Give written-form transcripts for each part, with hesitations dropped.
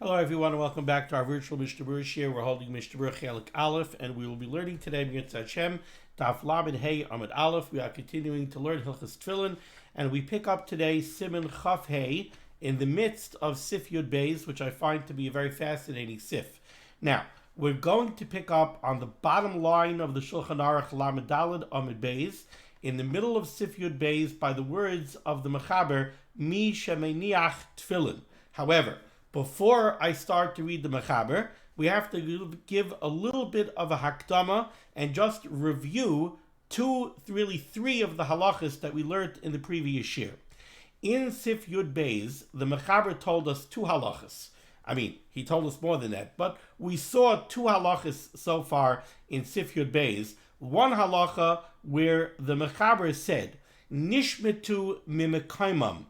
Hello everyone and welcome back to our virtual Mishnah Berurah share. We're holding Mishnah Berurah Chelik Aleph and we will be learning today B'Yetz Hashem Daf Lamed Hey Amud Aleph. We are continuing to learn Hilchos Tefillin and we pick up today Siman Chaf Hey in the midst of Sif Yud Beis, which I find to be a very fascinating Sif. Now, we're going to pick up on the bottom line of the Shulchan Aruch Lamed Daled Amud Beis in the middle of Sif Yud Beis by the words of the Mechaber Mi Shemeniach Tefillin. However, before I start to read the Mechaber, we have to give a little bit of a hakdama and just review three of the halachas that we learned in the previous year. In Sif Yud Beis, the Mechaber told us two halachas. I mean, he told us more than that, but we saw two halachas so far in Sif Yud Beis. One halacha where the Mechaber said, Nishmetu mimekaimam,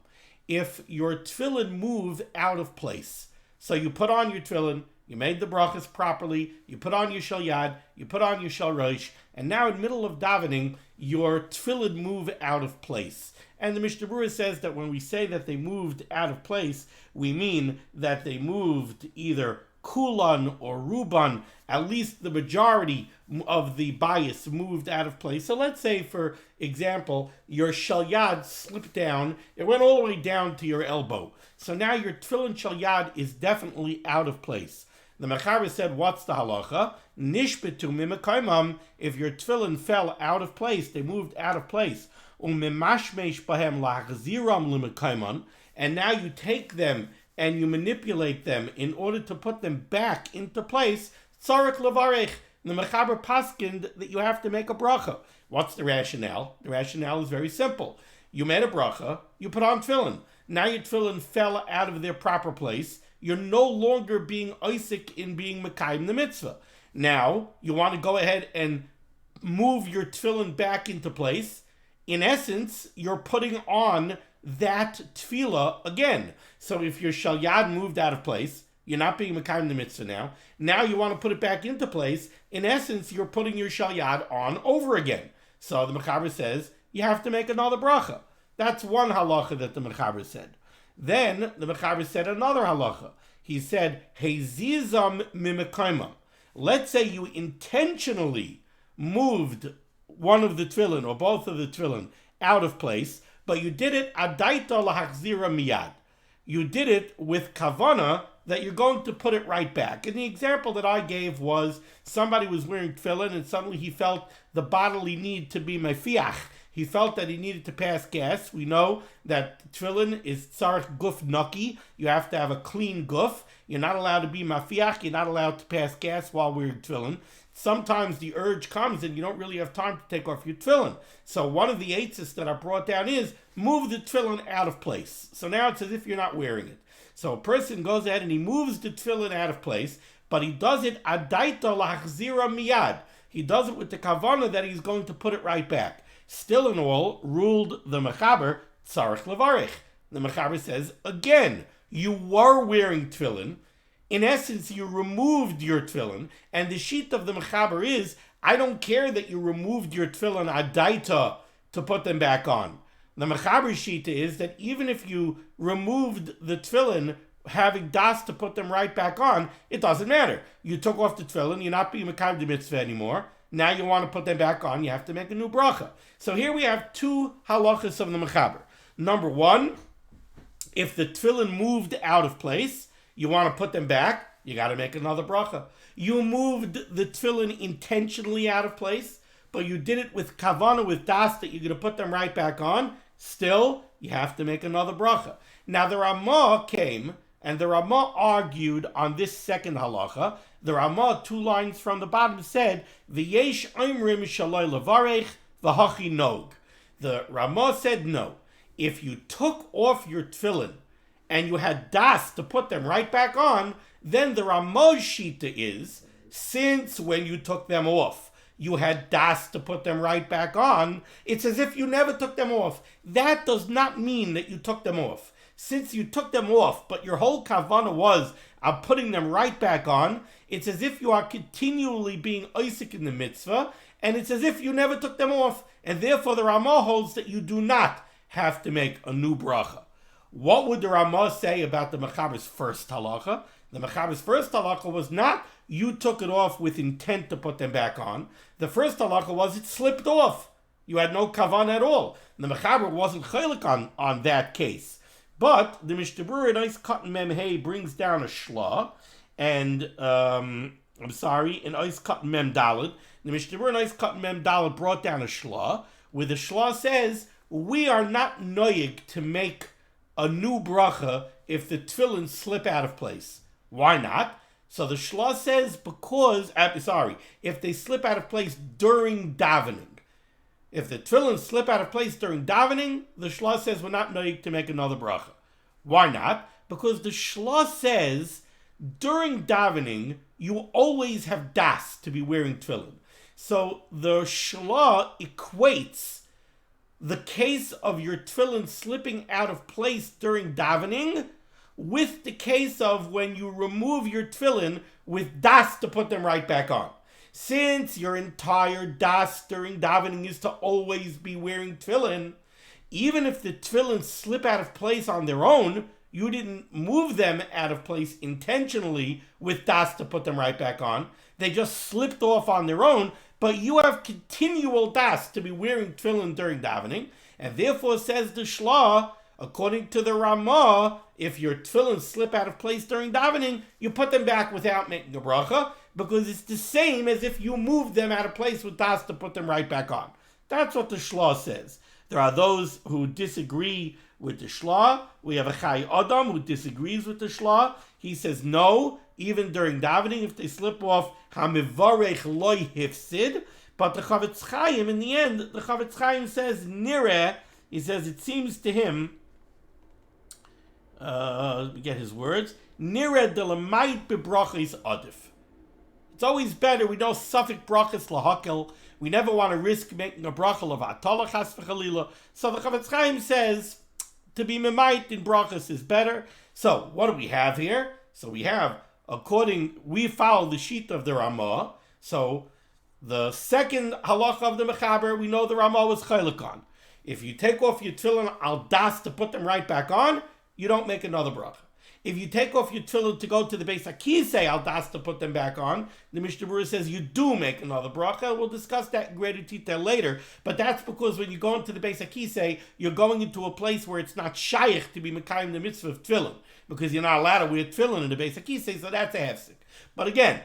if your tefillin move out of place. So you put on your tefillin, you made the brachas properly, you put on your Shel Yad, you put on your Shel Rosh, and now in the middle of davening, your tefillin move out of place. And the Mishnah Berurah says that when we say that they moved out of place, we mean that they moved either kulan or ruban, at least the majority of the bias moved out of place. So let's say, for example, your Shel Yad slipped down, it went all the way down to your elbow. So now your tefillin Shel Yad is definitely out of place. The Mechaber said, what's the halacha? Nishbetu mimekaimam, if your tefillin fell out of place, they moved out of place. Umimashmesh bahem lachziram limekaiman, and now you take them and you manipulate them in order to put them back into place, tzarek levarech. The Mechaber paskind that you have to make a bracha. What's the rationale? The rationale is very simple. You made a bracha, you put on tefillin. Now your tefillin fell out of their proper place. You're no longer being Isaac in being Mekayim the mitzvah. Now, you want to go ahead and move your tefillin back into place. In essence, you're putting on that tefillah again. So if your Shel Yad moved out of place, you're not being Mekayim the mitzvah now. Now you want to put it back into place. In essence, you're putting your Shel Yad on over again. So the Mechaber says, you have to make another bracha. That's one halacha that the Mechaber said. Then the Mechaber said another halacha. He said, Hezizam mimekaimam. Let's say you intentionally moved one of the tefillin or both of the tefillin out of place, but you did it adaita lahachzira miyad. You did it with kavana that you're going to put it right back. And the example that I gave was somebody was wearing tefillin and suddenly he felt the bodily need to be mefiach. He felt that he needed to pass gas. We know that tefillin is tzarech guf naki. You have to have a clean guf. You're not allowed to be mafiach. You're not allowed to pass gas while wearing tefillin. Sometimes the urge comes and you don't really have time to take off your tefillin. So one of the eitzes that are brought down is move the tefillin out of place. So now it's as if you're not wearing it. So a person goes ahead and he moves the tefillin out of place, but he does it adaita lachzira miyad. He does it with the kavanah that he's going to put it right back. Still in all, ruled the Mechaber, tzarech levarech. The Mechaber says, again, you were wearing tefillin. In essence, you removed your tefillin, and the sheet of the Mechaber is, I don't care that you removed your tefillin adaita to put them back on. The Mechaber sheet is that even if you removed the tefillin, having das to put them right back on, it doesn't matter. You took off the tefillin, you're not being mekayim the mitzvah anymore. Now you want to put them back on, you have to make a new bracha. So here we have two halachas of the Mechaber. Number one, if the tefillin moved out of place, you want to put them back, you got to make another bracha. You moved the tefillin intentionally out of place, but you did it with kavanah, with das, that you're going to put them right back on, still, you have to make another bracha. Now the Ramah came, and the Ramah argued on this second halacha. The Ramah, 2 lines from the bottom, said, V'yesh oimrim shaloi levarech v'hachi nog. The Ramah said no. If you took off your tefillin and you had das to put them right back on, then the Ramah's shita is, since when you took them off, you had das to put them right back on, it's as if you never took them off. That does not mean that you took them off. Since you took them off, but your whole kavanah was, I'm putting them right back on, it's as if you are continually being Isaac in the mitzvah, and it's as if you never took them off, and therefore the Ramah holds that you do not have to make a new bracha. What would the Ramah say about the Mechaber's first halacha? The Mechaber's first halacha was not you took it off with intent to put them back on. The first halacha was it slipped off. You had no kavan at all. And the Mechaber wasn't chaylik on that case. But the Mishnah Berurah, nice cut and mem brings down a shla, and in ice cut and mem dalid. The Mishnah Berurah, nice cut and mem dalid, brought down a shla, where the shla says we are not noyig to make a new bracha if the tefillin slip out of place. Why not? So the shla says because, if they slip out of place during davening. If the tefillin slip out of place during davening, the shla says we're not noyig to make another bracha. Why not? Because the shla says during davening, you always have das to be wearing tefillin. So the shla equates the case of your tefillin slipping out of place during davening with the case of when you remove your tefillin with das to put them right back on. Since your entire das during davening is to always be wearing tefillin, even if the tefillin slip out of place on their own, you didn't move them out of place intentionally with das to put them right back on. They just slipped off on their own, but you have continual das to be wearing tefillin during davening, and therefore says the shla, according to the Ramah, if your tefillin slip out of place during davening, you put them back without making a bracha, because it's the same as if you moved them out of place with das to put them right back on. That's what the shla says. There are those who disagree with the shla. We have a Chai Adam who disagrees with the shla. He says no, even during davening, if they slip off, hamivarech loy hifsid. But the Chavetz Chaim, in the end, the Chavetz Chaim says nireh. He says it seems to him. Let me get his words. Nireh delamayit bebrachis adif. It's always better. We know suffik brachas lahakel. We never want to risk making a bracha of HaTorah chas v'chalila. So the Chavetz Chaim says to be memayit in brachas is better. So what do we have here? So we have, we follow the sheet of the Ramah. So the second halacha of the Mechaber, we know the Ramah was chaylik on. If you take off your tefillin al das to put them right back on, you don't make another bracha. If you take off your tefillin to go to the Beis HaKisei al das to put them back on, the Mishnah Berurah says you do make another bracha. We'll discuss that in greater detail later. But that's because when you go into the Beis HaKisei, you're going into a place where it's not shaykh to be mekayim the mitzvah of tefillin, because you're not allowed to wear tefillin in the Beis HaKisei, so that's a hefsek. But again,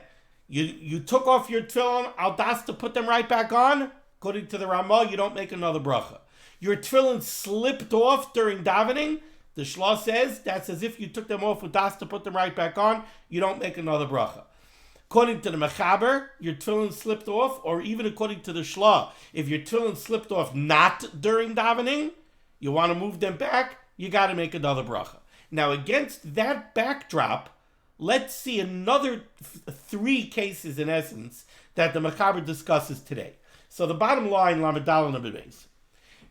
you took off your tefillin al das to put them right back on. According to the Ramah, you don't make another bracha. Your tefillin slipped off during davening. The shla says that's as if you took them off with das to put them right back on. You don't make another bracha. According to the Mechaber, your tefillin slipped off, or even according to the shla, if your tefillin slipped off not during davening, you want to move them back, you got to make another bracha. Now, against that backdrop, let's see another three cases, in essence, that the Mechaber discusses today. So the bottom line, Lamed Aleph Beis.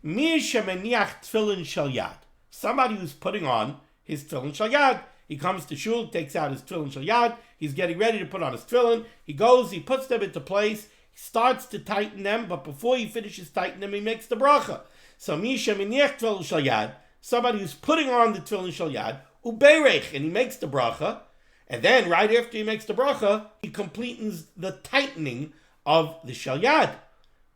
Mi shemeniach tefillin Shel Yad. Somebody who's putting on his tefillin Shel Yad. He comes to shul, takes out his tefillin Shel Yad. He's getting ready to put on his tefillin. He goes, he puts them into place. He starts to tighten them, but before he finishes tightening them, he makes the bracha. So Misha miniach tefillin Shel Yad. Somebody who's putting on the tefillin Shel Yad, ubeirech, and he makes the bracha. And then right after he makes the bracha, he completes the tightening of the Shel Yad.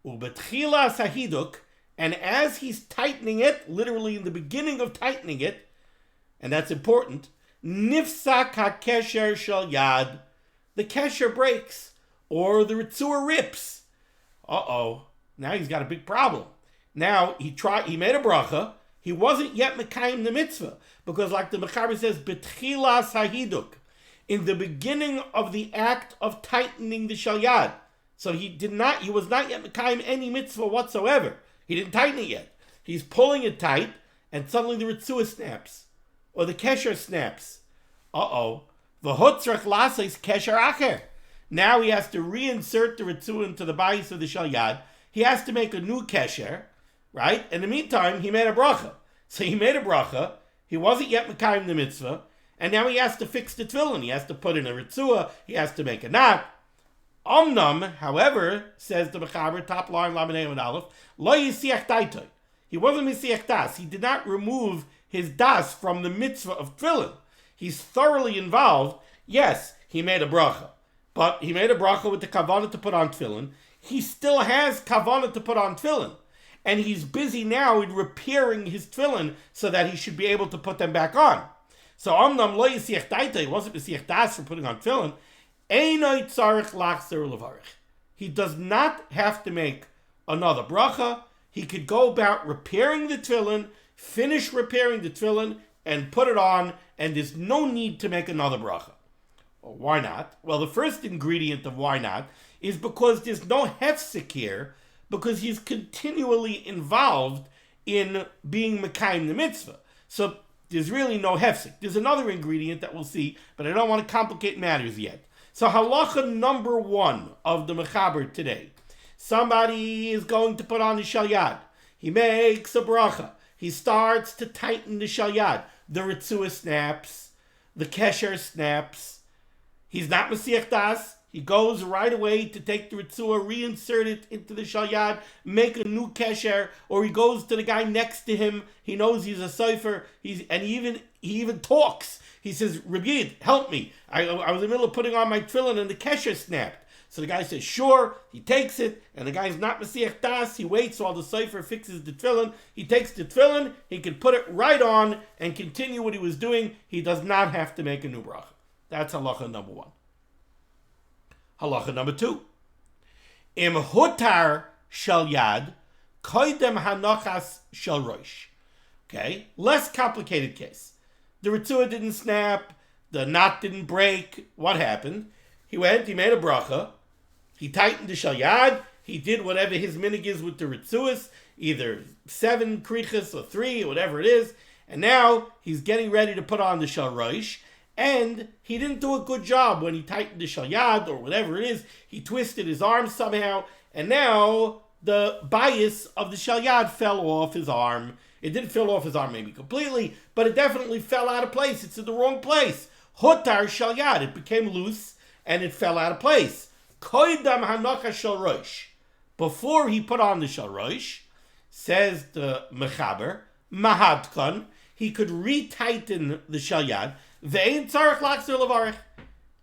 Ubetchila sahiduk. And as he's tightening it, literally in the beginning of tightening it, and that's important, nifsak ha-kesher shel yad, the kesher breaks, or the Retsua rips. Now he's got a big problem. Now he made a bracha, he wasn't yet mekayim the mitzvah, because like the Mechaber says, betchilas hahiduk, in the beginning of the act of tightening the shel yad. So he was not yet mekayim any mitzvah whatsoever. He didn't tighten it yet. He's pulling it tight, and suddenly the Retsua snaps, or the kesher snaps. V'hotzrach lasais kesher acher. Now he has to reinsert the Retsua into the bayis of the Shel Yad. He has to make a new kesher, right? In the meantime, he made a bracha. So he made a bracha. He wasn't yet mekayim the mitzvah, and now he has to fix the tefillin. He has to put in a Retsua. He has to make a knot. Omnam, however, says the Mechaber, top line, Lamed Aleph, lo yisiach daitoi. He wasn't misiach das. He did not remove his das from the mitzvah of tefillin. He's thoroughly involved, Yes, he made a bracha, but he made a bracha with the kavanah to put on tefillin. He still has kavanah to put on tefillin, and he's busy now in repairing his tefillin so that he should be able to put them back on. So Amnam lo yisiach daita, he wasn't yisiach das for putting on tefillin. Einoi tzarich lachzer levarich. He does not have to make another bracha. He could go about repairing the tefillin, finish repairing the tefillin, and put it on, and there's no need to make another bracha. Well, why not? Well, the first ingredient of why not is because there's no hefsek here, because he's continually involved in being mekayim the mitzvah. So there's really no hefsek. There's another ingredient that we'll see, but I don't want to complicate matters yet. So halacha number 1 of the mechaber today. Somebody is going to put on the Shel Yad. He makes a bracha. He starts to tighten the Shel Yad. The Retsua snaps. The Kesher snaps. He's not Mesiach Das. He goes right away to take the Retsua, reinsert it into the Shel Yad, make a new Kesher, or he goes to the guy next to him. He knows he's a Sofer, and he even talks. He says, Rabbi, help me. I was in the middle of putting on my tefillin and the Kesher snapped. So the guy says, sure. He takes it, and the guy's not Mesiach Das. He waits while the Sofer fixes the tefillin. He takes the tefillin, he can put it right on and continue what he was doing. He does not have to make a new bracha. That's halacha number 1. Halacha number 2. Im hutar shel yad, koidem hanachas shel rosh. Okay, less complicated case. The Retsua didn't snap, the knot didn't break. What happened? He went, he made a bracha, he tightened the Shel Yad, he did whatever his minig is with the Retzuas, either 7 krichas or 3 or whatever it is, and now he's getting ready to put on the Shel Rosh, and he didn't do a good job when he tightened the Shel Yad or whatever it is. He twisted his arm somehow, and now the bias of the Shel Yad fell off his arm. It didn't fall off his arm maybe completely, but it definitely fell out of place. It's in the wrong place. Hutar Shel Yad. It became loose and it fell out of place. Koidam hanacha shel rosh. Before he put on the Shel Rosh, says the mechaber, mahadkan, he could retighten the Shel Yad, ve'ein tzarich lachzer levarich,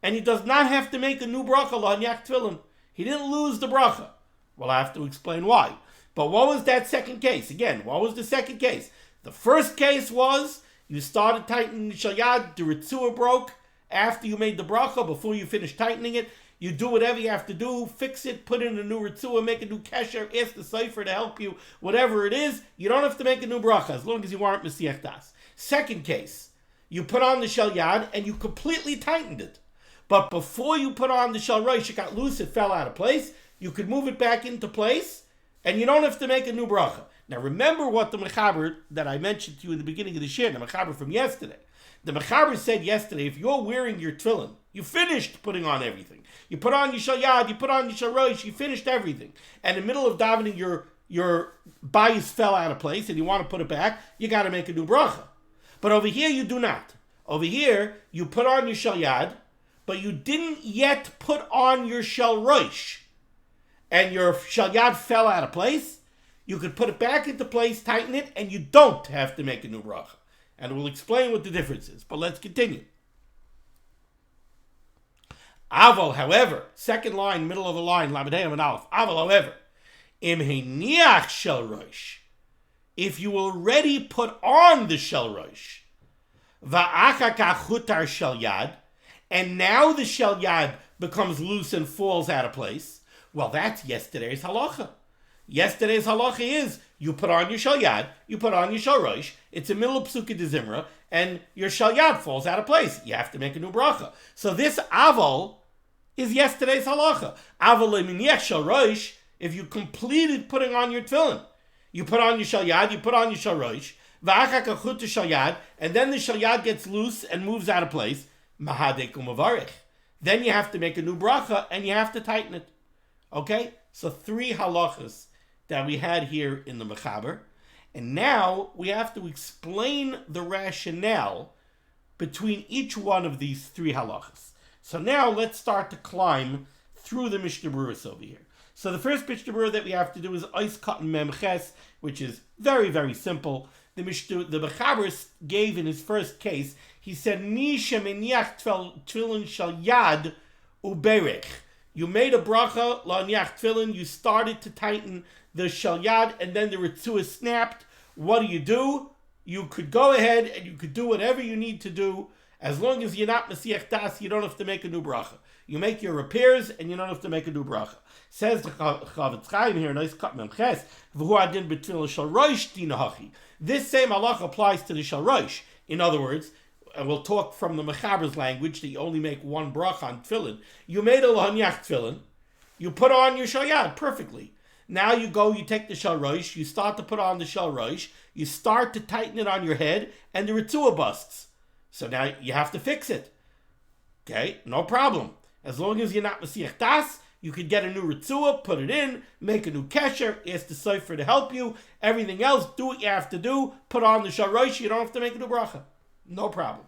and he does not have to make a new bracha l'hanyach tefillin. He didn't lose the bracha. Well, I have to explain why. But what was that second case? Again, what was the second case? The first case was you started tightening the Shel Yad, the Retsua broke after you made the bracha, before you finished tightening it. You do whatever you have to do, fix it, put in a new Retsua, make a new Kesher, ask the Sofer to help you, whatever it is. You don't have to make a new bracha as long as you aren't Mesiach Das. Second case, you put on the Shel Yad and you completely tightened it. But before you put on the Shel Rosh, it got loose, it fell out of place. You could move it back into place, and you don't have to make a new bracha. Now remember what the mechaber that I mentioned to you in the beginning of the shir, the mechaber from yesterday. The mechaber said yesterday, if you're wearing your tefillin, you finished putting on everything. You put on your Shel Yad, you put on your Shel Rosh, you finished everything. And in the middle of davening, your bias fell out of place, and you want to put it back, you got to make a new bracha. But over here, you do not. Over here, you put on your Shel Yad, but you didn't yet put on your Shel Rosh. And your Shel Yad fell out of place, you could put it back into place, tighten it, and you don't have to make a new bracha. And we'll explain what the difference is. But let's continue. Aval, however, second line, middle of the line, Lamed Hey and Aleph. Aval, however, im heniach Shel Rosh, if you already put on the Shel Rosh, va'achakach hutar Shel Yad, and now the Shel Yad becomes loose and falls out of place, well, that's yesterday's halacha. Yesterday's halacha is you put on your Shel Yad, you put on your Shel Rosh, it's a middle of Psukkah de Zimra, and your Shel Yad falls out of place. You have to make a new bracha. So this aval is yesterday's halacha. Aval limud Shel Rosh, if you completed putting on your tefillin, you put on your Shel Yad, you put on your Shel Rosh, va'achak achut Shel Yad, and then the Shel Yad gets loose and moves out of place, mahadek u'mavarich. Then you have to make a new bracha and you have to tighten it. Okay, so 3 halachas that we had here in the mechaber, and now we have to explain the rationale between each one of these 3 halachas. So now let's start to climb through the Mishnah Berurah over here. So the first Mishnah Berurah that we have to do is Ois Katan Mem Ches, which is very, very simple. The mechaber gave in his first case, He said, Mi shemeniach tefillin shel yad uberech. You made a bracha, la'niach tefillin, you started to tighten the Shel Yad, and then the Retzua snapped. What do? You could go ahead and you could do whatever you need to do. As long as you're not Mesiach Das, you don't have to make a new bracha. You make your repairs, and you don't have to make a new bracha. Says the Chavetz Chaim here, nice cut memches, v'hu adin b'tefillin shel rosh dinahachi. This same halach applies to the shel rosh. In other words, and we'll talk from the Mechaber's language that you only make one bracha on tefillin. You made a lahanyach tefillin, you put on your Shel Yad perfectly. Now you take the Shel Rosh, you start to put on the Shel Rosh, you start to tighten it on your head, and the Retzua busts. So now you have to fix it. Okay, no problem. As long as you're not Mesiach Das, you could get a new Retzua, put it in, make a new kesher, ask the Sefer to help you. Everything else, do what you have to do, put on the Shel Rosh, you don't have to make a new bracha. No problem.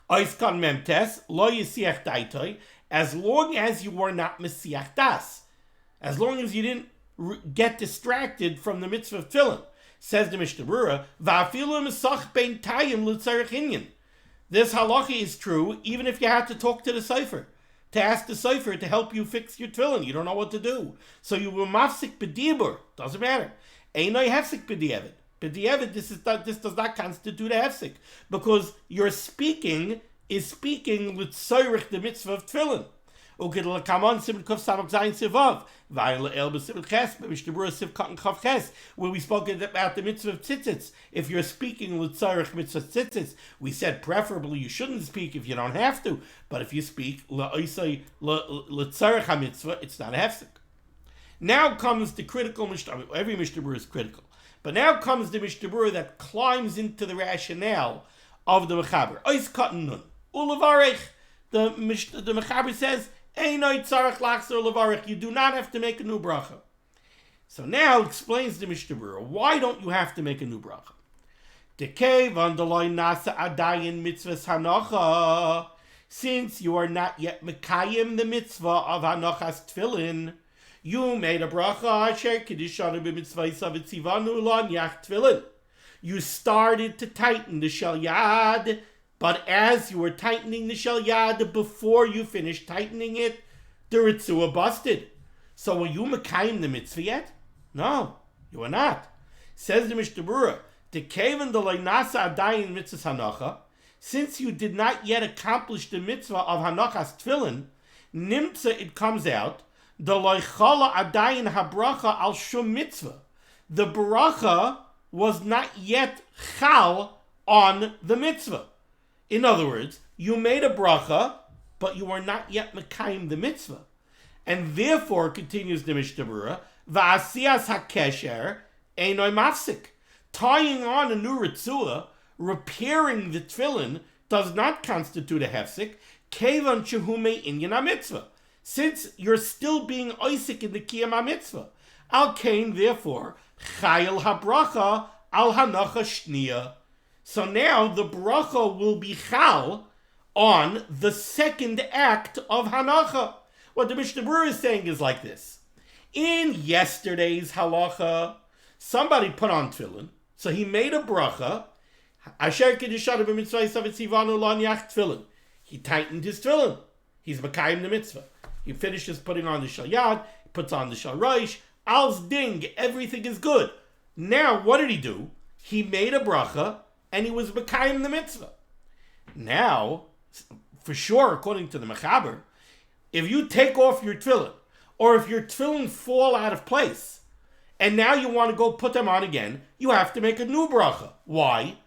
Oiskan memtes lo yisiach daitoi, as long as you were not Mesiach Das, as long as you didn't get distracted from the mitzvah of tefillin. Says the Mishnah Berurah, va'afilu mesach bein tayim l'tzarech inyan. This halacha is true even if you had to talk to the Sefer, to ask the Sefer to help you fix your tefillin. You don't know what to do, so you were mafsik b'dibur. Doesn't matter. Einay hefsik b'diavad. B'diavad, this does not constitute a hefsik, because your speaking is speaking l'tzarech the mitzvah of tefillin. Ukid l'kamon siman kuf samach zayin sivav v'ayil el b'siman ches b'Mishnah Berurah siv katan chav ches, where we spoke about the mitzvah of tzitzis. If you're speaking l'tzarech mitzvah tzitzis, we said preferably you shouldn't speak if you don't have to, but if you speak l'tzarech ha-mitzvah, it's not a hefsek. Now comes the critical Mishnah. Every Mishnah Berurah is critical, but now comes the Mishnah Berurah that climbs into the rationale of the Mechaber. Ois katan nun ulevarech. The Mechaber says, you do not have to make a new bracha. So now explains the Mishnah Berurah, why don't you have to make a new bracha? Since you are not yet mekayim the mitzvah of hanachas tefillin, you made a bracha asher kedishanu b'mitzvah v'tzivanu la'niach tefillin. You started to tighten the Shel Yad, but as you were tightening the Shel Yad, before you finished tightening it, the Retzua busted. So were you mekayim the mitzvah yet? No, you are not. Says the Mishnah Berurah, Dekevan the loynasa adayin mitzvah hanacha, since you did not yet accomplish the mitzvah of hanachas tefillin, nimtza, it comes out, the loychala adayin habracha al shum mitzvah. The bracha was not yet chal on the mitzvah. In other words, you made a bracha, but you are not yet mekayim the mitzvah. And therefore, continues the Mishnah Berurah, va'asiyas hakesher einoi mafsik. Tying on a new Retzua, repairing the tefillin, does not constitute a hefsik, kevan shehume inyan ha-mitzvah, since you're still being oisik in the kiyam ha-mitzvah. Al kain, therefore, chayil habracha al hanacha shniya. So now the bracha will be chal on the second act of hanacha. What the Mishnah Berurah is saying is like this. In yesterday's halacha, somebody put on tefillin, so he made a bracha, asher kedishanu b'mitzvah tzivanu la'niach tefillin. He tightened his tefillin. He's mekayim the mitzvah. He finishes putting on the Shel Yad, puts on the Shel Rosh, al's ding, everything is good. Now, what did he do? He made a bracha, and he was mekayim the mitzvah. Now, for sure, according to the Mechaber, if you take off your tefillin, or if your tefillin fall out of place, and now you want to go put them on again, you have to make a new bracha. Why?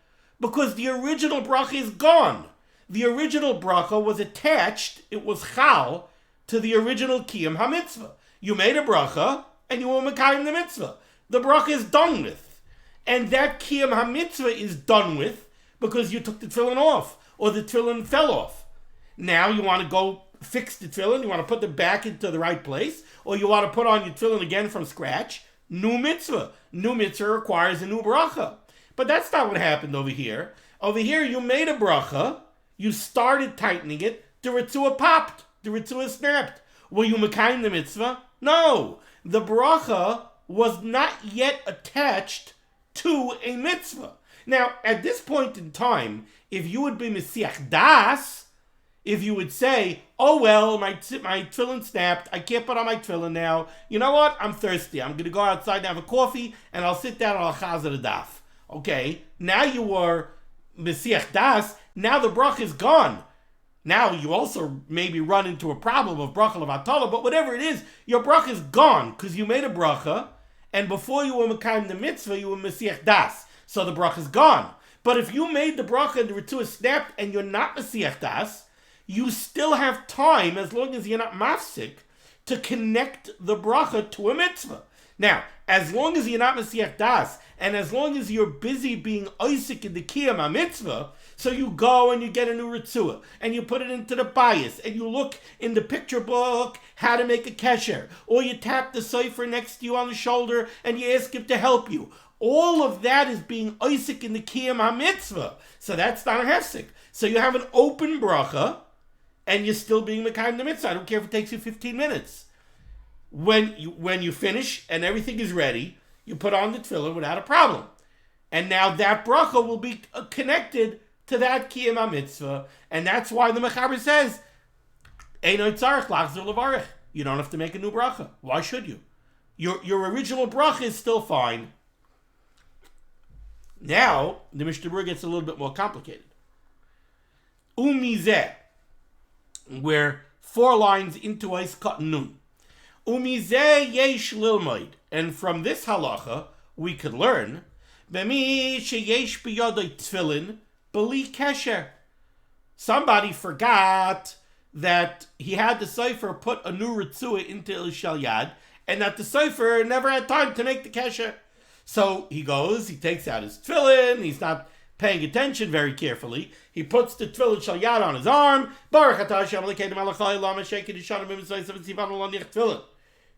Because the original bracha is gone. The original bracha was attached, it was chal, to the original kiyam ha-mitzvah. You made a bracha, and you were mekayim the mitzvah. The bracha is done with. And that kiyam ha-mitzvah is done with because you took the tefillin off, or the tefillin fell off. Now you want to go fix the tefillin, you want to put them back into the right place, or you want to put on your tefillin again from scratch. New mitzvah. New mitzvah requires a new bracha. But that's not what happened over here. Over here, you made a bracha, you started tightening it, the Retzua popped, the Retzua snapped. Were you mekayim the mitzvah? No. The bracha was not yet attached to a mitzvah. Now, at this point in time, if you would be Mesiach Das, if you would say, oh well, my tefillin snapped, I can't put on my tefillin now. You know what? I'm thirsty. I'm going to go outside and have a coffee, and I'll sit down and I'll chazer the daf. Okay, now you were Mesiach Das, now the bracha is gone. Now you also maybe run into a problem of bracha of HaTorah, but whatever it is, your bracha is gone because you made a bracha, and before you were Mekayim the mitzvah, you were Mesiach Das. So the bracha is gone. But if you made the bracha and the Ritzuah snapped and you're not Mesiach Das, you still have time, as long as you're not mafsik, to connect the bracha to a mitzvah. Now, as long as you're not Mesiach Das, and as long as you're busy being Isaac in the Kiyam HaMitzvah, so you go and you get a new Ritzuah, and you put it into the bias, and you look in the picture book how to make a kesher, or you tap the cipher next to you on the shoulder and you ask him to help you. All of that is being Isaac in the Kiyam HaMitzvah. So that's not a hefsek. So you have an open bracha, and you're still being Mekayim the mitzvah. I don't care if it takes you 15 minutes. When you finish and everything is ready, you put on the tefillin without a problem. And now that bracha will be connected to that Kiyam HaMitzvah. And that's why the Mechaber says, Eino tzarich lachzor levarich. You don't have to make a new bracha. Why should you? Your original bracha is still fine. Now, the Mishnah Berurah gets a little bit more complicated. Umizeh, where 4 lines into Ais Kat Nun. Umizeh yesh lilmoid. And from this halacha, we could learn, B'mi sheyesh b'yodoi tefillin b'li kesher. Somebody forgot that he had the cipher put a new Ritzuah into Shel Yad, and that the cipher never had time to make the kesher. So he goes, he takes out his tefillin, he's not paying attention very carefully. He puts the tefillin Shel Yad on his arm.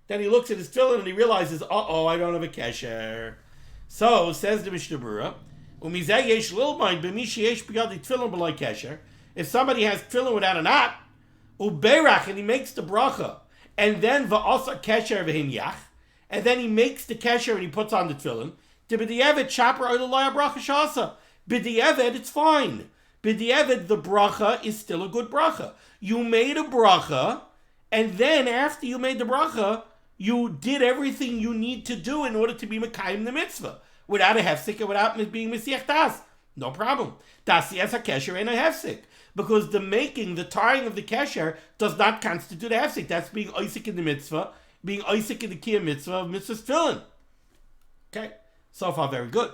Then he looks at his tefillin and he realizes, I don't have a kesher. So, says the Mishnah Berurah, if somebody has tefillin without a knot, and he makes the bracha, and then va'asa kesher v'hin yach, and then he makes the kesher and he puts on the tefillin, b'di'evet shaper oilolaya bracha shasa. B'di'evet, it's fine. B'di'evet, the bracha is still a good bracha. You made a bracha, and then after you made the bracha, you did everything you need to do in order to be Mekayim the mitzvah, without a hefsek and without being Mesiach Das. No problem. Dasiyas HaKesher ain't a hefsek. Because the tying of the kesher does not constitute a hefsek. That's being Isaac in the mitzvah, being Isaac in the Kiyam mitzvah of mitzvah's tefillin. Okay, so far very good.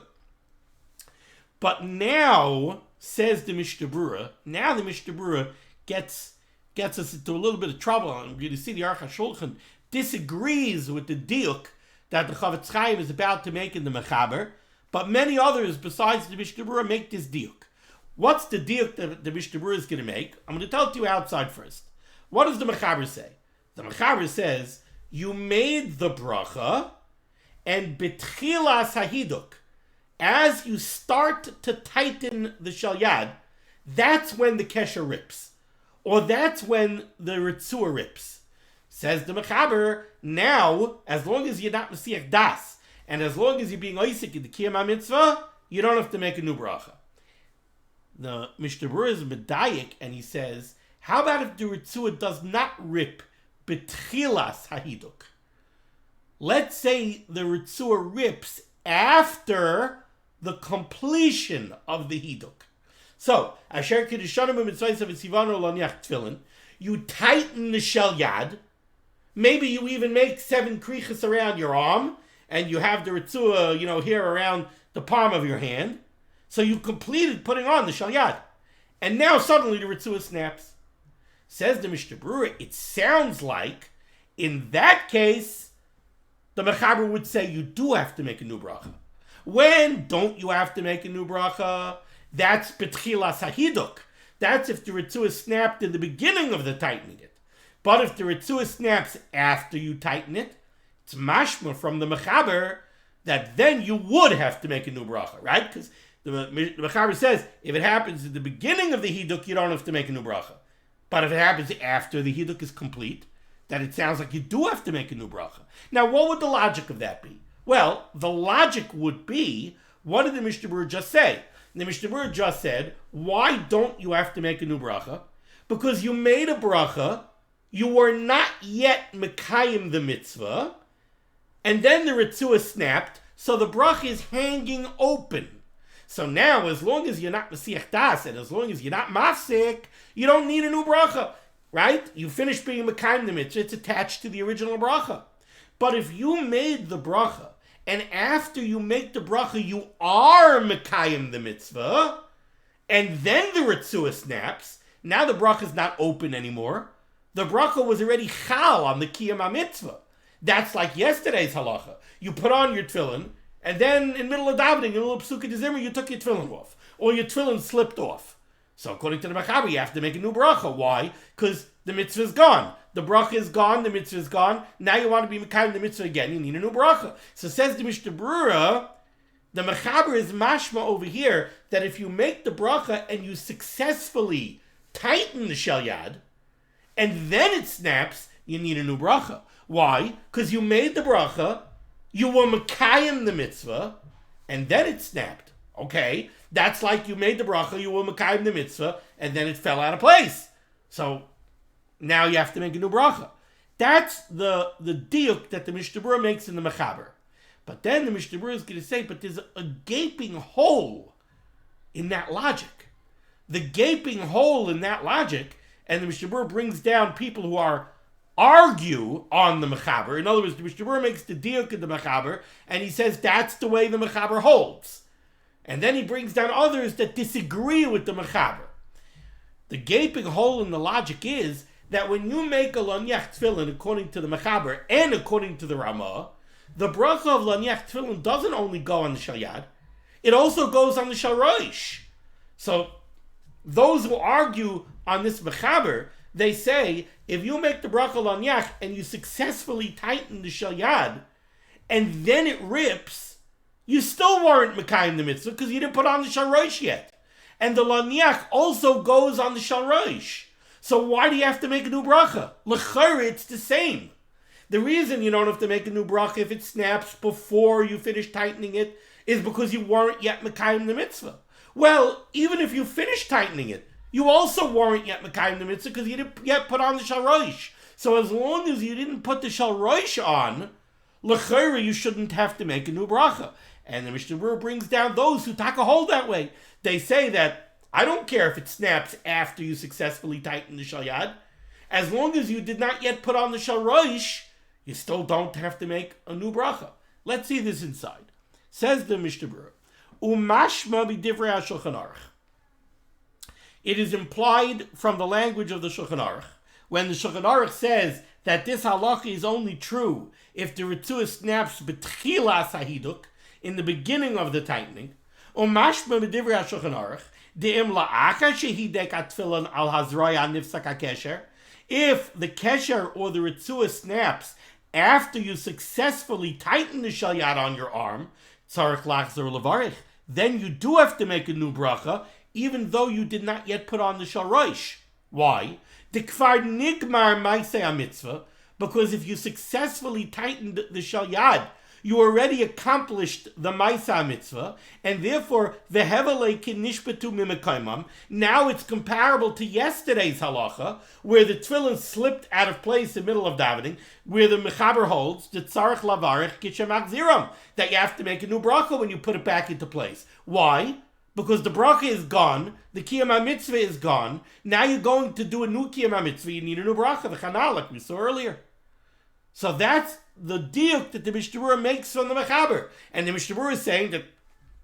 But now, says the Mishnah Berurah, now the Mishnah Berurah gets us into a little bit of trouble. And we're going to see the Aruch HaShulchan disagrees with the diuk that the Chavetz Chaim is about to make in the Mechaber, but many others besides the Mishnah Berurah make this diuk. What's the diuk that the Mishnah Berurah is going to make? I'm going to tell it to you outside first. What does the Mechaber say? The Mechaber says, you made the bracha, and betchilas hahiduk, as you start to tighten the Shel Yad, that's when the kesher rips. Or that's when the Ritzuah rips. Says the Mechaber, now, as long as you're not Mesiach Das, and as long as you're being Isaac in the Kiyam HaMitzvah, you don't have to make a new bracha. The Mishnah Berurah is medayik, and he says, how about if the Ritzuah does not rip betchilas hahiduk? Let's say the Ritzuah rips after the completion of the hiduk. So, asher kedushanim b'mitzvayis v'tzivanu l'niach tefillin, you tighten the Shel Yad. Maybe you even make 7 krichas around your arm, and you have the Ritzuah, here around the palm of your hand. So you completed putting on the Shel Yad. And now suddenly the Ritzuah snaps. Says the Mishnah Berurah, it sounds like, in that case, the Mechaber would say you do have to make a new bracha. When don't you have to make a new bracha? That's betchilas hahiduk. That's if the Ritzuah snapped in the beginning of the tightening it. But if the Ritzuah snaps after you tighten it, it's mashma from the Mechaber that then you would have to make a new bracha, right? Because the Mechaber says if it happens at the beginning of the hiduk, you don't have to make a new bracha. But if it happens after the hiduk is complete, then it sounds like you do have to make a new bracha. Now, what would the logic of that be? Well, the logic would be, what did the Mishnah Berurah just say? The Mishnah Berurah just said, why don't you have to make a new bracha? Because you made a bracha, you were not yet mekayim the mitzvah, and then the Retsua snapped, so the bracha is hanging open. So now, as long as you're not Mesiach Das, and as long as you're not Mafsik, you don't need a new bracha, right? You finish being mekayim the mitzvah, it's attached to the original bracha. But if you made the bracha, and after you make the bracha, you are mekayim the mitzvah, and then the Retsua snaps, now the bracha is not open anymore. The bracha was already chal on the kiyam ha-mitzvah. That's like yesterday's halacha. You put on your tefillin, and then in the middle of davening, in the middle of Pesukah de Zimmer, you took your tefillin off. Or your tefillin slipped off. So according to the Mechaber, you have to make a new bracha. Why? Because the mitzvah is gone. The bracha is gone, the mitzvah is gone. Now you want to be mekayim the mitzvah again, you need a new bracha. So says the Mishnah Berurah, the Mechaber is mashma over here, that if you make the bracha and you successfully tighten the Shel Yad, and then it snaps, you need a new bracha. Why? Because you made the bracha, you were mekayim the mitzvah, and then it snapped. Okay, that's like you made the bracha, you were mekayim the mitzvah, and then it fell out of place. So now you have to make a new bracha. That's the diuk that the Mishnah Berurah makes in the Mechaber. But then the Mishnah Berurah is going to say, but there's a gaping hole in that logic. The gaping hole in that logic, and the Mishnah Berurah brings down people who argue on the Mechaber. In other words, the Mishnah Berurah makes the diuk in the Mechaber, and he says that's the way the Mechaber holds. And then he brings down others that disagree with the Mechaber. The gaping hole in the logic is that when you make a lanyach tefillin according to the Mechaber and according to the Ramah, the bracha of lanyach tefillin doesn't only go on the Shel Yad, it also goes on the Shel Rosh. So those who argue on this Mechaber, they say, if you make the bracha lanyach and you successfully tighten the Shel Yad, and then it rips, you still weren't mekayim the mitzvah because you didn't put on the Shel Rosh yet. And the lanyach also goes on the Shel Rosh. So why do you have to make a new bracha? L'chayr, it's the same. The reason you don't have to make a new bracha if it snaps before you finish tightening it is because you weren't yet mekayim the mitzvah. Well, even if you finish tightening it, you also weren't yet mekayim the mitzvah because you didn't yet put on the Shel Rosh. So as long as you didn't put the Shel Rosh on, l'chayr, you shouldn't have to make a new bracha. And the Mishnah Berurah brings down those who take a hold that way. They say that, I don't care if it snaps after you successfully tighten the Shel Yad. As long as you did not yet put on the Shel Rosh, you still don't have to make a new bracha. Let's see this inside. Says the Mishnah Berurah, Umashma b'divrei HaShulchan Aruch. It is implied from the language of the Shulchan Aruch, when the Shulchan Aruch says that this halacha is only true if the Retsua snaps b'tchilas hahiduk, in the beginning of the tightening. Umashma b'divrei HaShulchan Aruch, de'im la'acha shehidek atfilin al hazroya nifsak hakesher. If the kesher or the Retsua snaps after you successfully tighten the Shel Yad on your arm, tzarich lachzor levarich, then you do have to make a new bracha, even though you did not yet put on the Shel Rosh. Why? Dekvar nigmar ma'aseh mitzvah, because if you successfully tightened the Shel Yad, you already accomplished the Ma'aseh mitzvah, and therefore v'hevelei kinishpetu mimekaimam. Now it's comparable to yesterday's halacha, where the tefillin slipped out of place in the middle of davening, where the Mechaber holds the tzarich lavarich kishem achziram, that you have to make a new bracha when you put it back into place. Why? Because the bracha is gone, the kiyam ha-mitzvah is gone. Now you're going to do a new kiyam ha-mitzvah. You need a new bracha, the chanal, like we saw earlier. So that's the diuk that the Mishnah Berurah makes from the Mechaber. And the Mishnah Berurah is saying that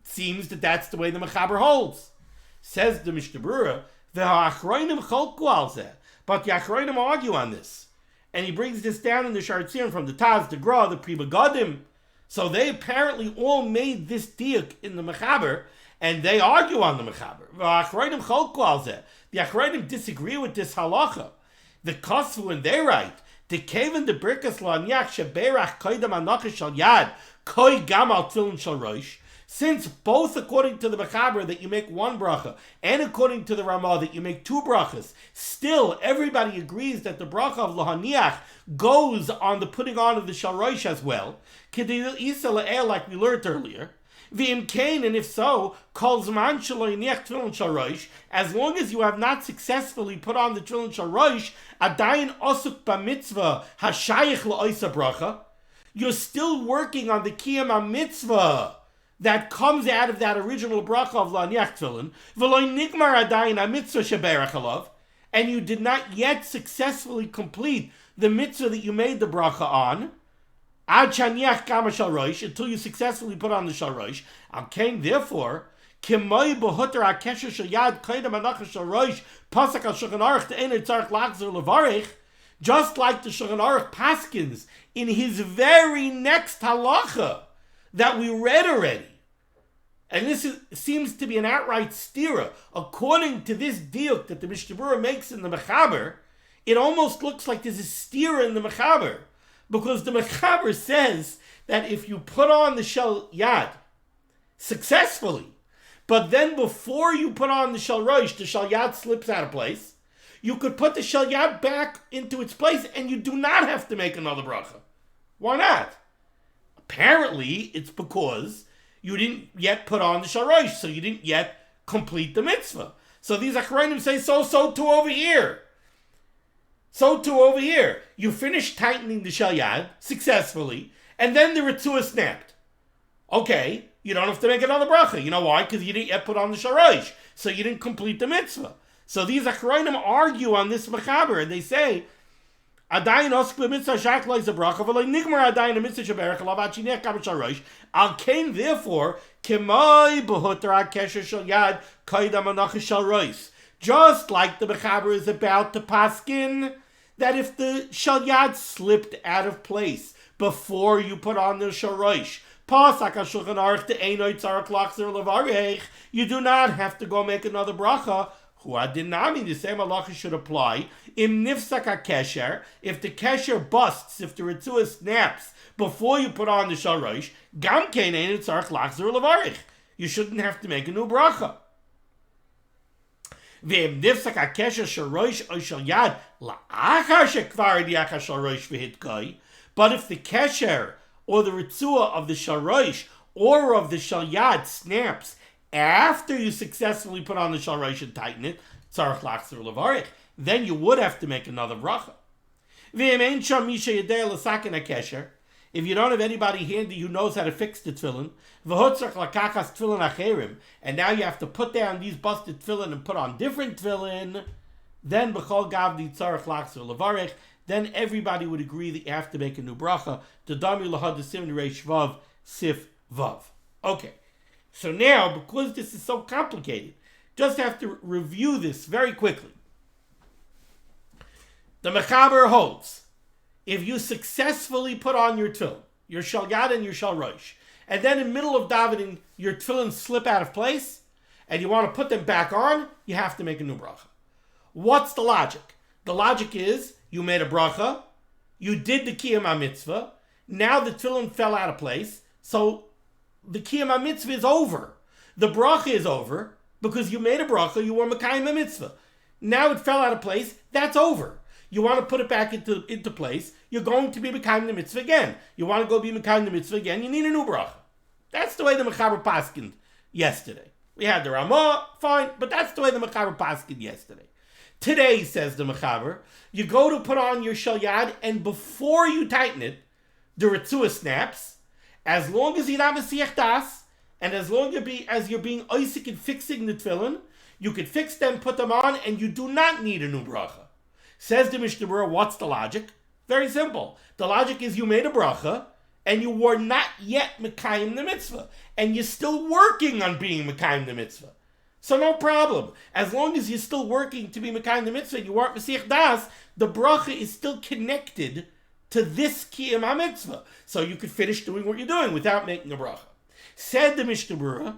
seems that that's the way the Mechaber holds. Says the Mishnah Berurah, v'ha'achroinim cholku al zeh. But the achroinim argue on this. And he brings this down in the Shartzion from the Taz, the Gra, the Pri Megadim. So they apparently all made this diuk in the Mechaber, and they argue on the Mechaber. V'ha'achroinim cholku al zeh. The achroinim disagree with this halacha. The Kosvu, and they write, the Kevin the Birkas Lanyach Sheberach Koidam Anach Shel Yad Koi Gamal Tefillin Shel Rosh. Since both according to the Mechaber that you make one bracha and according to the Ramah that you make two brachas, still everybody agrees that the bracha of Lahaniach goes on the putting on of the Shel Rosh as well. Kedei Isa Le'el, like we learned earlier. V'im kain, and if so, kol zman shelo yiniach tefillin shel rosh, as long as you have not successfully put on the tefillin shel rosh, adayin osuk b'mitzvah hashayich la'oisa bracha, you're still working on the kiyam mitzvah that comes out of that original bracha of la'niach tefillin, v'lo nigmar adayin ha-mitzvah sheberach alav, and you did not yet successfully complete the mitzvah that you made the bracha on, ad shaniach kama shel rosh, until you successfully put on the shel rosh. Al kain, therefore, kimoi behuter hakesher shel yad kaidem hanacha shel rosh pasak al Shulchan Aruch te'ein tzarich lachzor levarich, just like the Shulchan Aruch paskins in his very next halacha that we read already. And this seems to be an outright stira. According to this diuk that the Mishnah Berurah makes in the Mechaber, it almost looks like there's a stira in the Mechaber. Because the Mechaber says that if you put on the Shel Yad successfully, but then before you put on the Shel Rosh, the Shel Yad slips out of place, you could put the Shel Yad back into its place and you do not have to make another bracha. Why not? Apparently, it's because you didn't yet put on the Shel Rosh, so you didn't yet complete the mitzvah. So these Achronim say, so too over here. So too over here. You finished tightening the Shel Yad successfully, and then the Retsua snapped. Okay, you don't have to make another bracha. You know why? Because you didn't yet put on the Shel Rosh, so you didn't complete the mitzvah. So these Achronim argue on this Mechaber, and they say, Adayin osk b'mitzvah shak lo yisa bracha, v'lo nigmar adayin a-mitzvah sheberach alav ad shinech kama shel rosh. Al kain, therefore, k'moi behuter ha-kesher shel yad kaidam hanacha shel rosh. Just like the Mechaber is about to paskin, that if the Shel Yad slipped out of place before you put on the Shel Rosh, pasak al Shulchan Aruch te'ein tzarich lachzor levarich, you do not have to go make another bracha. Hu adinami, the same halacha should apply. Im nifsak ha-kesher, if the kesher busts, if the Retsua snaps before you put on the Shel Rosh, gam kein ein tzarich lachzor levarich. You shouldn't have to make a new bracha. V'im nifsak ha-kesher shel rosh o shel yad la'achar shekvar diach shel rosh v'hitkai. But if the kesher or the Retsua of the shel rosh or of the shel yad snaps after you successfully put on the shel rosh and tighten it, tzarich lachzor levarich, then you would have to make another bracha. V'im ein sham misha yedei l'saken ha-kesher, if you don't have anybody handy who knows how to fix the tefillin, v'hotzach lakachas tefillin acherim, and now you have to put down these busted tefillin and put on different tefillin, then b'chol gavdi tzarich lachzor levarich, then everybody would agree that you have to make a new bracha. T'dami lahad siman reish vav sif vav. Okay, so now because this is so complicated, just have to review this very quickly. The Mechaber holds, if you successfully put on your tefillin, your Shel Yad and your Shel Rosh, and then in the middle of davening, your tefillin slip out of place, and you want to put them back on, you have to make a new bracha. What's the logic? The logic is, you made a bracha, you did the kiyam mitzvah, now the tefillin fell out of place, so the kiyam mitzvah is over. The bracha is over, because you made a bracha, you were mekayim mitzvah. Now it fell out of place, that's over. You want to put it back into place, you're going to be mekayim the mitzvah again. You want to go be mekayim the mitzvah again, you need a new bracha. That's the way the Mechaber paskined yesterday. We had the Ramah, fine, but that's the way the Mechaber paskined yesterday. Today, says the Mechaber, you go to put on your Shel Yad, and before you tighten it, the Retsua snaps. As long as you're not Mesiach Das, and as long as you're being Isaac and fixing the tefillin, you can fix them, put them on, and you do not need a new bracha. Says the Mishnah Berurah, what's the logic? Very simple. The logic is you made a bracha, and you were not yet Mekayim the mitzvah, and you're still working on being Mekayim the mitzvah. So no problem. As long as you're still working to be Mekayim the mitzvah and you weren't Mesiach Das, the bracha is still connected to this Kiyam HaMitzvah. So you could finish doing what you're doing without making a bracha. Said the Mishnah Berurah,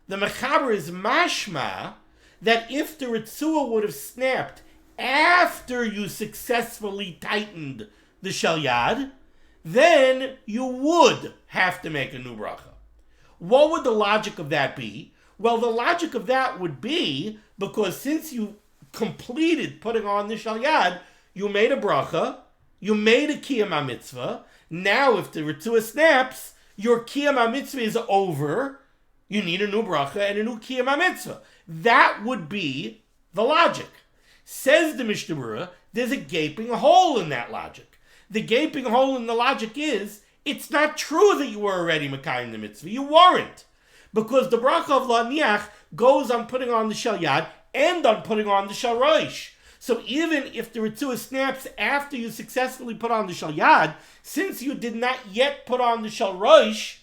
the Mechaber is mashma that if the Retsua would have snapped after you successfully tightened the Shel Yad, then you would have to make a new bracha. What would the logic of that be? Well, the logic of that would be because since you completed putting on the Shel Yad, you made a bracha, you made a Kiyam HaMitzvah. Now, if the Retsua snaps, your Kiyam HaMitzvah is over. you need a new bracha and a new kiyum mitzvah. That would be the logic. Says the Mishnah Berurah, there's a gaping hole in that logic. The gaping hole in the logic is, it's not true that you were already Mekayim the mitzvah. You weren't. Because the bracha of La'aniach goes on putting on the Shel Yad and on putting on the Shel Rosh. So even if the Retzua snaps after you successfully put on the Shel Yad, since you did not yet put on the Shel Rosh,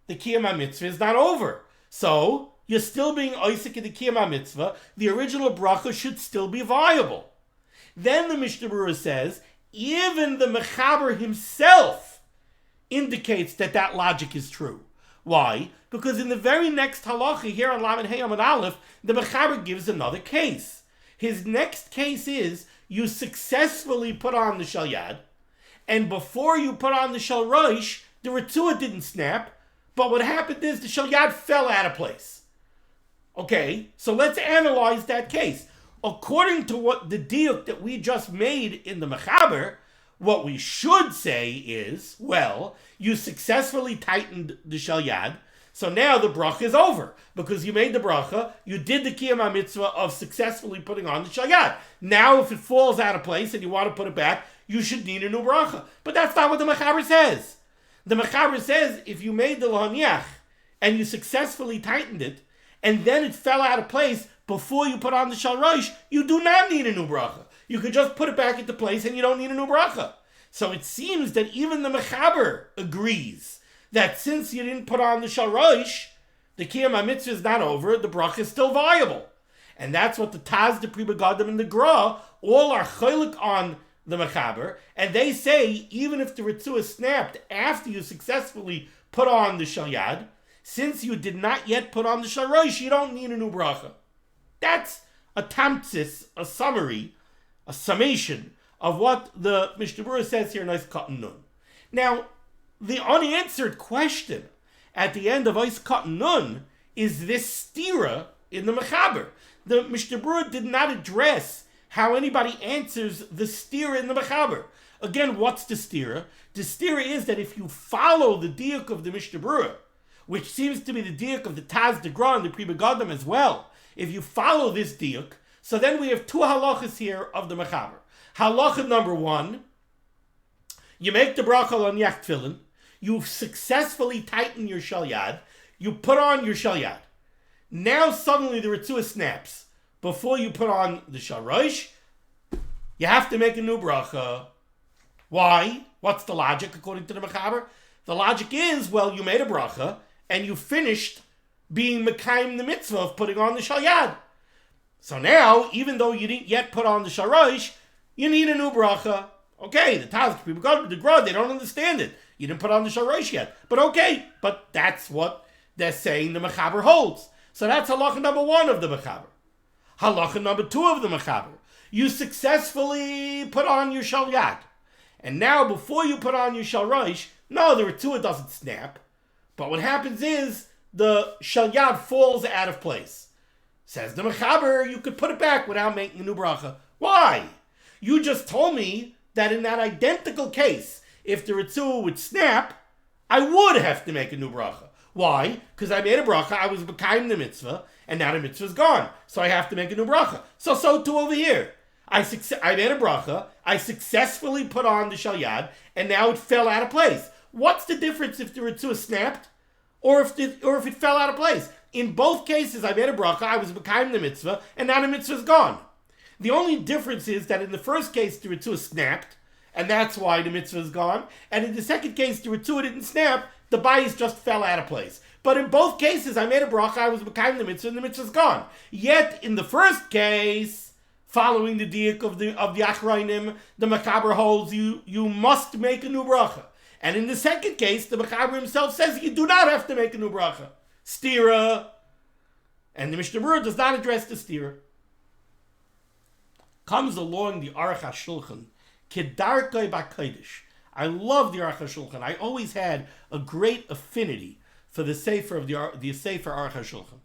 the Kiyam mitzvah is not over. So you're still being Isaac in the Kiyam mitzvah. The original bracha should still be viable. Then the Mishnah Berurah says, even the Mechaber himself indicates that that logic is true. Why? Because in the very next halacha here on Lamed Hey Amud Aleph, the Mechaber gives another case. His next case is, you successfully put on the Shel Yad, and before you put on the Shel Rosh, the Retzua didn't snap, but what happened is the Shel Yad fell out of place. Okay, so let's analyze that case. According to what the diuk that we just made in the Mechaber, what we should say is, well, you successfully tightened the Shel Yad, so now the bracha is over. Because you made the bracha, you did the Kiyam mitzvah of successfully putting on the Shel Yad. Now if it falls out of place and you want to put it back, you should need a new bracha. But that's not what the Mechaber says. The Mechaber says, if you made the La'aniach and you successfully tightened it, and then it fell out of place before you put on the Shel Rosh, you do not need a new bracha. You could just put it back into place and you don't need a new bracha. So it seems that even the Mechaber agrees that since you didn't put on the Shel Rosh, the Kiyam mitzvah is not over, the bracha is still viable. And that's what the Taz, the Pri Begadim, and the Gra all are chaylik on the Mechaber, and they say even if the Retzua snapped after you successfully put on the Shel Yad, since you did not yet put on the Shel Rosh, you don't need a new bracha. That's a tamtsis, a summary, a summation of what the Mishnah Berurah says here in Ois Katan Nun. Now, the unanswered question at the end of Ois Katan Nun is this stira in the Mechaber. The Mishnah Berurah did not address how anybody answers the stira in the Mechaber. Again, what's the stira? The stira is that if you follow the diuk of the Mishnah Berurah, which seems to be the diuk of the Taz, the Gra, and the Pri Begadim as well, if you follow this diuk, so then we have two halachas here of the Mechaber. Halacha number one, you make the bracha on Tefillin, you successfully tighten your Shel Yad, you put on your Shel Yad. Now suddenly the Retzua snaps. Before you put on the Shel Rosh, you have to make a new bracha. Why? What's the logic according to the Mechaber? The logic is, well, you made a bracha, and you finished being Mekayim the mitzvah of putting on the Shel Yad. So now, even though you didn't yet put on the Shel Rosh, you need a new bracha. Okay, the Taz, the Gra, they don't understand it. You didn't put on the Shel Rosh yet. But okay, but that's what they're saying the Mechaber holds. So that's halacha number one of the Mechaber. Halacha number two of the Mechaber. You successfully put on your Shel Yad. And now, before you put on your Shel Rosh, no, the Retzua doesn't snap. But what happens is, the Shel Yad falls out of place. Says the Mechaber, you could put it back without making a new bracha. Why? You just told me that in that identical case, if the Retzua would snap, I would have to make a new bracha. Why? Because I made a bracha, I was Mekayim the mitzvah, and now the mitzvah's gone. So I have to make a new bracha. So too over here. I made a bracha, I successfully put on the Shel Yad, and now it fell out of place. What's the difference if the Retzua snapped, or if it fell out of place? In both cases, I made a bracha, I was Mekayim the mitzvah, and now the mitzvah's gone. The only difference is that in the first case, the Retzua snapped, and that's why the mitzvah is gone. And in the second case, the Retzua didn't snap, the bayis just fell out of place. But in both cases, I made a bracha, I was Mekayim the mitzvah, and the mitzvah's gone. Yet, in the first case, following the diuk of the Achrayim, the Mechaber holds you must make a new bracha. And in the second case, the Mechaber himself says you do not have to make a new bracha. Stira. And the Mishnah Berurah does not address the stira. Comes along the Aruch HaShulchan, Kedarkei B'Kodesh. I love the Aruch HaShulchan. I always had a great affinity for the Sefer of the Sefer Aruch HaShulchan.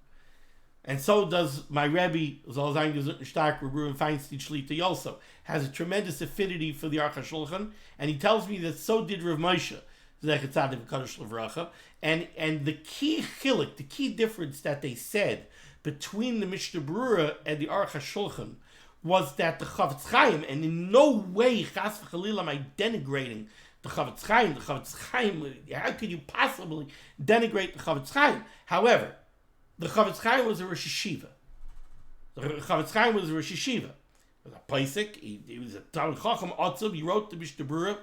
And so does my Rebbe, Zalzayin Gezut Stark, Rebbe Feinstein Shlita also, has a tremendous affinity for the Aruch HaShulchan, and he tells me that so did Rav Moshe, Zecher Tzadik V'Kadosh L'Vracha. And the key chiluk, the key difference that they said between the Mishnah Berurah and the Aruch HaShulchan was that the Chavetz Chaim, and in no way, Chas v'Chalila, am I denigrating the Chavetz Chaim. The Chavetz Chaim, how could you possibly denigrate the Chavetz Chaim? However, the Chavetz Chaim was a Rosh Yeshiva. The Chavetz Chaim was a Rosh Yeshiva. He was a Paisik, he was a Talmid Chacham Atzub, he wrote the Mishnah Berurah,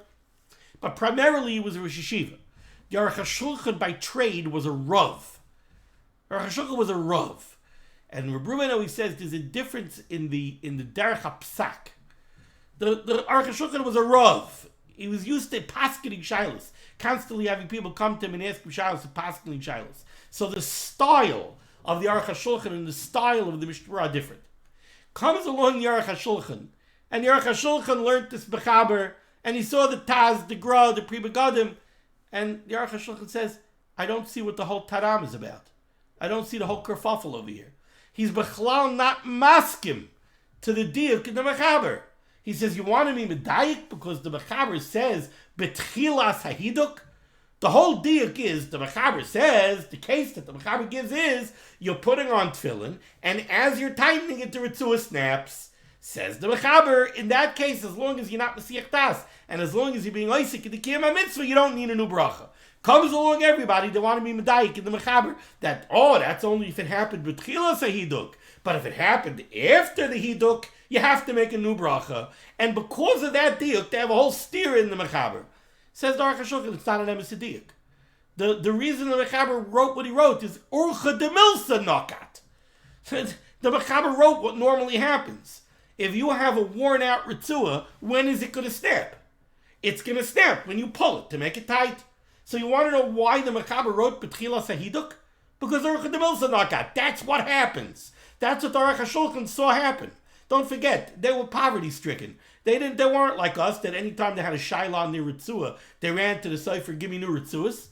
but primarily he was a Rosh Yeshiva. The Aruch HaShulchan by trade was a Rav. Aruch HaShulchan was a Rav. And Rabbi Reuven always says there's a difference in the Derech HaPsak. The Aruch HaShulchan was a Rav. He was used to paskening shilas, constantly having people come to him and ask him shilas and paskening shilas. So the style of the Aruch HaShulchan and the style of the Mishnah Berurah are different. Comes along the Aruch HaShulchan, and the Aruch HaShulchan learned this Bechaber, and he saw the Taz, the Gra, the Pri Begadim, and the Aruch HaShulchan says, I don't see what the whole Taram is about. I don't see the whole kerfuffle over here. He's Bechlal not maskim to the diuk in the Mechaber. He says, you want to be medayik because the Mechaber says, betchilas hahiduk? The whole diuk is, the Mechaber says, the case that the Mechaber gives is, you're putting on tefillin, and as you're tightening it, the Retzua snaps. Says the Mechaber, in that case, as long as you're not Mesiach Das, and as long as you're being Isaac in the Kiyam HaMitzvah, you don't need a new bracha. Comes along everybody, they want to be medayik in the Mechaber, that, that's only if it happened with Tchilas HaHiduk. But if it happened after the Hiduk, you have to make a new bracha. And because of that diuk, they have a whole steer in the Mechaber. Says the Aruch HaShulchan, it's not an emes diuk. The reason the Mechaber wrote what he wrote is Urcha de Milsa Nakat. The Mechaber wrote what normally happens. If you have a worn out Retzua, when is it going to snap? It's going to snap when you pull it to make it tight. So you want to know why the Mechaber wrote B'tchilas HaHiduk? Because Urcha de Milsa Nakat. That's what happens. That's what the Aruch HaShulchan saw happen. Don't forget, they were poverty-stricken. They weren't like us, that anytime they had a shaila on their Retzua, they ran to the Sefer, give me new Retzuas.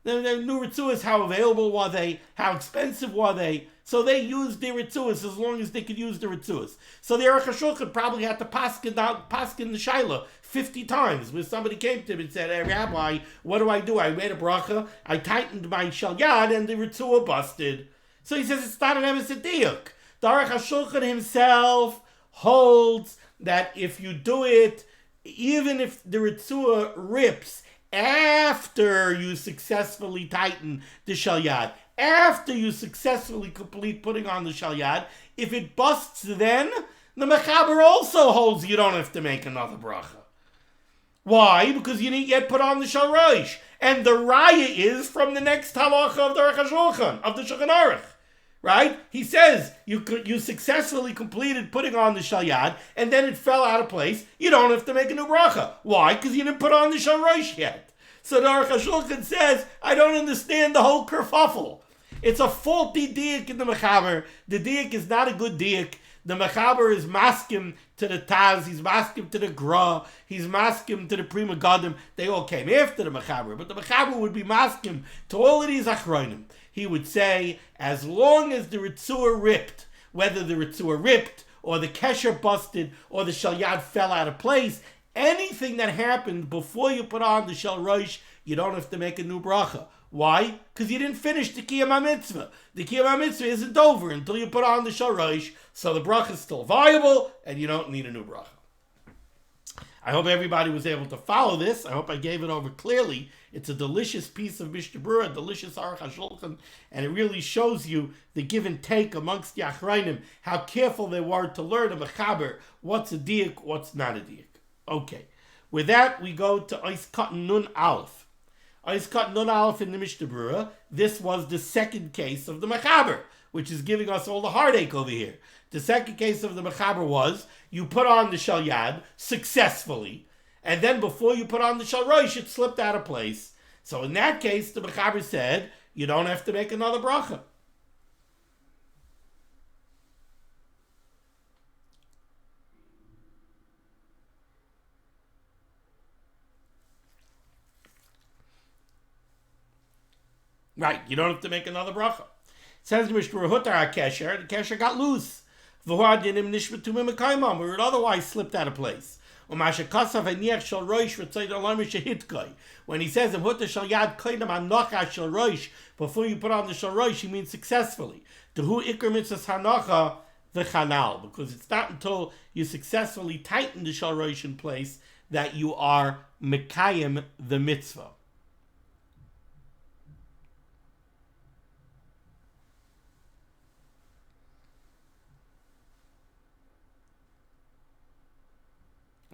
Their new Retzuas, how available were they? How expensive were they? So they used their Retzuas as long as they could use the Retzuas. So the Aruch HaShulchan probably had to paskin the shaila 50 times, where somebody came to him and said, hey, Rabbi, what do? I made a bracha, I tightened my Shel Yad, and the Retzua busted. So he says it's not an emes diuk. The Aruch HaShulchan himself holds that if you do it, even if the Retzua rips after you successfully tighten the Shel Yad, after you successfully complete putting on the Shel Yad, if it busts then, the Mechaber also holds you don't have to make another bracha. Why? Because you didn't yet put on the Shel Rosh. And the raya is from the next halacha of the Aruch HaShulchan, of the Shulchan Aruch. Right? He says you successfully completed putting on the Shel Yad, and then it fell out of place. You don't have to make a new bracha. Why? Because you didn't put on the Shel Rosh yet. So the Aruch HaShulchan says, I don't understand the whole kerfuffle. It's a faulty diuk in the Mechaber. The diuk is not a good diuk. The Mechaber is maskim to the Taz, he's maskim to the Gra, he's maskim to the Pri Megadim. They all came after the Mechaber, but the Mechaber would be maskim to all of these achronim. He would say, as long as the Retzua ripped, whether the Retzua ripped, or the Kesher busted, or the Shel Yad fell out of place, anything that happened before you put on the Shel Rosh, you don't have to make a new bracha. Why? Because you didn't finish the Kiyam HaMitzvah. The Kiyam HaMitzvah isn't over until you put on the Shel Rosh, so the bracha is still viable, and you don't need a new bracha. I hope everybody was able to follow this. I hope I gave it over clearly. It's a delicious piece of Mishnah Berurah, a delicious Aruch HaShulchan, and it really shows you the give and take amongst the Achrayim, how careful they were to learn a Mechaber, what's a diuk, what's not a diuk. Okay, with that we go to Ois Katan Nun Aleph. Ois Katan Nun Aleph in the Mishnah Berurah, this was the second case of the Mechaber, which is giving us all the heartache over here. The second case of the Mechaber was, you put on the Shel Yad successfully, and then before you put on the Shel Rosh, it slipped out of place. So in that case, the Mechaber said, you don't have to make another bracha. Right, you don't have to make another bracha. It says the Mishnah Berurah, the Kesher got loose. Where it otherwise slipped out of place. When he says, When he says, before you put on the Shel Rosh, he means successfully. Because it's not until you successfully tighten the Shel Rosh in place that you are mekayim the mitzvah.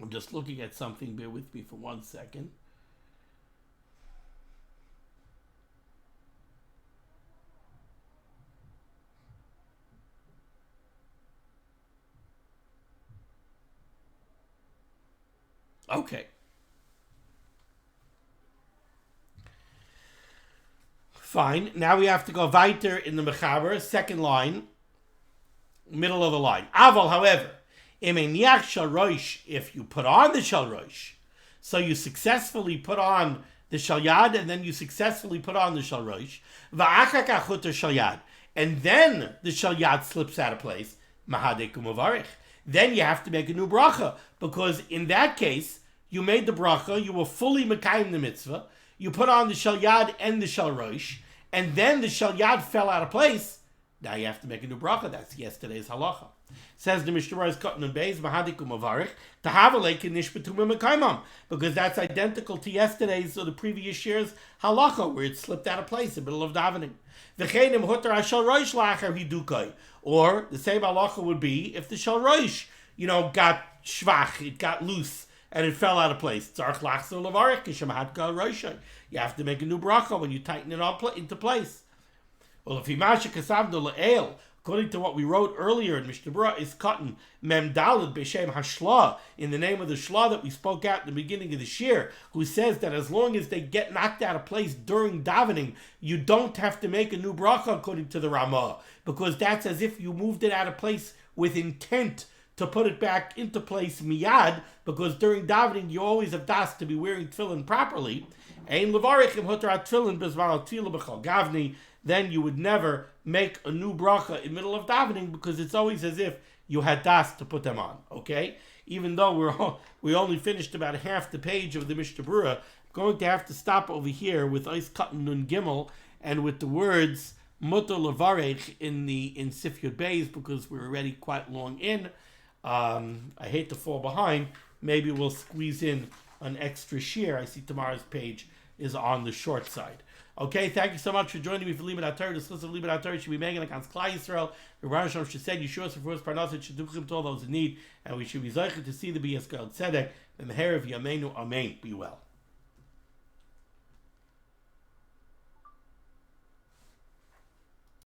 I'm just looking at something. Bear with me for 1 second. Okay. Fine. Now we have to go weiter in the Mechaber, second line, middle of the line. Aval, however, if you put on the Shel Rosh, so you successfully put on the Shel Yad, and then you successfully put on the Shel Rosh, and then the Shel Yad slips out of place, then you have to make a new bracha, because in that case, you made the bracha, you were fully mekayim the mitzvah, you put on the Shel Yad and the Shel Rosh, and then the Shel Yad fell out of place. Now you have to make a new bracha. That's yesterday's halacha. Says the Mishnah Berurah Katan and Beis Mahadikum Avarich Tahavalek Nishbetum Mekaimam, because that's identical to yesterday's or the previous year's halacha where it slipped out of place in the middle of davening. V'cheinim Hutar Shel Rosh Lachar Hidukai, or the same halacha would be if the Shel Rosh, got shvach, it got loose and it fell out of place. Tzarich Lachzor Lavarich Kishem Hadka Roshay. You have to make a new bracha when you tighten it into place. Well, if Himasha Kasavdo Le'el, according to what we wrote earlier in Mishnah Berurah, is Katan Mem Daled B'Shem Hashla, in the name of the Shla that we spoke out in the beginning of this year, who says that as long as they get knocked out of place during davening, you don't have to make a new bracha according to the Ramah, because that's as if you moved it out of place with intent to put it back into place miyad, because during davening you always have das to be wearing tefillin properly. Ein levarich im hutar tefillin bezman tefillah b'chol gavni. Then you would never make a new bracha in the middle of davening, because it's always as if you had das to put them on. Okay, even though we only finished about half the page of the Mishnah Berurah, I'm going to have to stop over here with Eis Katan Nun Gimel and with the words Mutter levarich in Sif Yud Beis, because we're already quite long in. I hate to fall behind. Maybe we'll squeeze in an extra share. I see tomorrow's page is on the short side. Okay, thank you so much for joining me for limud HaTorah. This list of limud HaTorah should be making against Klal Yisrael. The Rosh Hashanah should say Yeshua for first parnasset should do to all those in need, and we should be zeicher to see the B'Yisrael Tzedek and the hair of Yameinu. Amen. Be well.